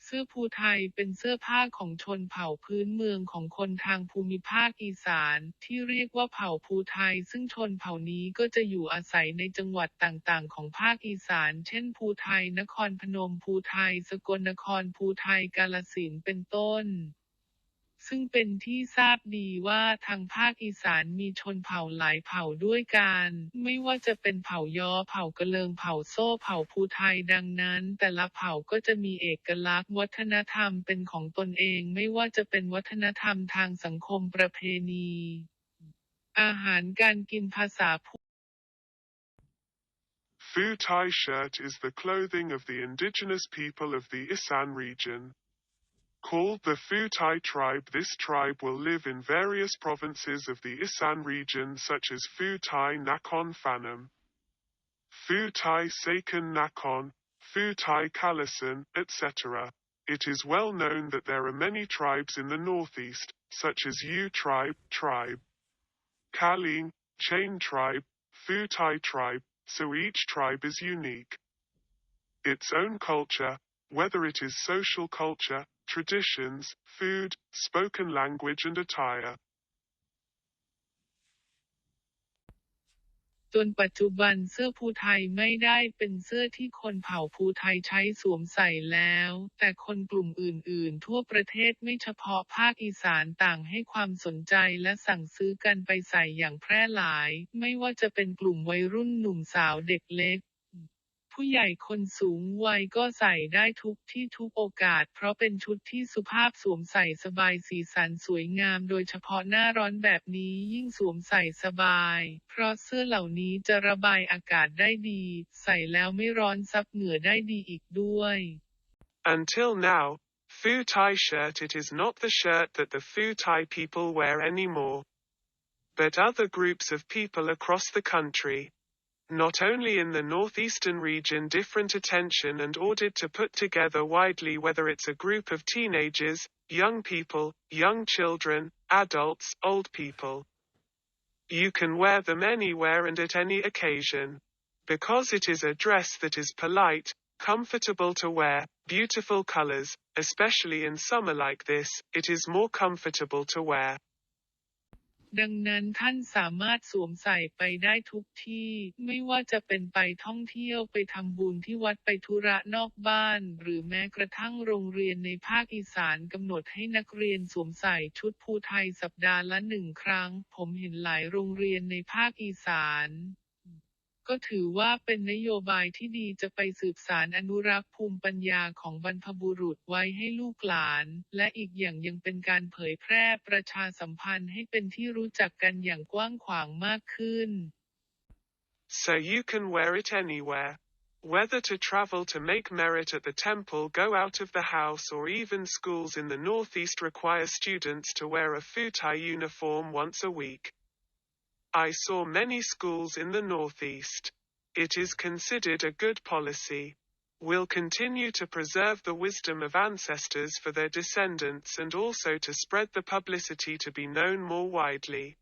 เสื้อภูไทยเป็นเสื้อผ้าของชนเผ่าพื้นเมืองของคนทางภูมิภาคอีสานที่เรียกว่าเผ่าภูไทยซึ่งชนเผ่านี้ก็จะอยู่อาศัยในจังหวัดต่างๆของภาคอีสานเช่นภูไทยนครพนมภูไทยสกลนครภูไทยกาฬสินธุ์เป็นต้นซึ่งเป็นที่ทราบดีว่าทางภาคอีสานมีชนเผ่าหลายเผ่าด้วยกันไม่ว่าจะเป็นเผ่าย้อเผ่ากะเลิงเผ่าโซ่เผ่าภูไทยดังนั้นแต่ละเผ่าก็จะมีเอกลักษณ์วัฒนธรรมเป็นของตนเองไม่ว่าจะเป็นวัฒนธรรมทางสังคมประเพณีอาหารการกินภาษา Phu Thai shirt is the clothing of the indigenous people of the Isan region. Called the Phu Thai tribe, this tribe will live in various provinces of the Isan region such as Phu Thai Nakhon Phanom, Phu Thai Saken Nakhon, Phu Thai Kalasan, etc. It is well known that there are many tribes in the northeast, such as Yu tribe, Kaling, Chain tribe, Phu Thai tribe, so each tribe is unique. Its own culture, whether it is social culture, traditions, food, spoken language and attire. จนปัจจุบันเสื้อภูไทยไม่ได้เป็นเสื้อที่คนเผ่าภูไทยใช้สวมใส่แล้ว แต่คนกลุ่มอื่นๆทั่วประเทศไม่เฉพาะภาคอีสานต่างให้ความสนใจและสั่งซื้อกันไปใส่อย่างแพร่หลาย ไม่ว่าจะเป็นกลุ่มวัยรุ่นหนุ่มสาวเด็กเล็กผู้ใหญ่คนสูงวัยก็ใส่ได้ทุกที่ทุกโอกาสเพราะเป็นชุดที่สุภาพสวมใส่สบายสีสันสวยงามโดยเฉพาะหน้าร้อนแบบนี้ยิ่งสวมใส่สบายเพราะเสื้อเหล่านี้จะระบายอากาศได้ดีใส่แล้วไม่ร้อนซับเหงื่อได้ดีอีกด้วย Until now, Phu Thai shirt it is not the shirt that the Phu Thai people wear anymore. But other groups of people across the country, not only in the northeastern region, different attention and ordered to put together widely, whether it's a group of teenagers, young people, young children, adults, old people. You can wear them anywhere and at any occasion. Because it is a dress that is polite, comfortable to wear, beautiful colors, especially in summer like this, it is more comfortable to wear. ดังนั้นท่านสามารถสวมใส่ไปได้ทุกที่ไม่ว่าจะเป็นไปท่องเที่ยวไปทำบุญที่วัดไปธุระนอกบ้านหรือแม้กระทั่งโรงเรียนในภาคอีสานกำหนดให้นักเรียนสวมใส่ชุดภูไทยสัปดาห์ละ1 ครั้งผมเห็นหลายโรงเรียนในภาคอีสานก็ถือว่าเป็นนโยบายที่ดีจะไปสืบสานอนุรักษ์ภูมิปัญญาของบรรพบุรุษไว้ให้ลูกหลานและอีกอย่างยังเป็นการเผยแพร่ประชาสัมพันธ์ให้เป็นที่รู้จักกันอย่างกว้างขวางมากขึ้น So you can wear it anywhere. Whether to travel to make merit at the temple, go out of the house, or even schools in the northeast require students to wear a Phu Thai uniform once a week. I saw many schools in the northeast. It is considered a good policy. We'll continue to preserve the wisdom of ancestors for their descendants and also to spread the publicity to be known more widely.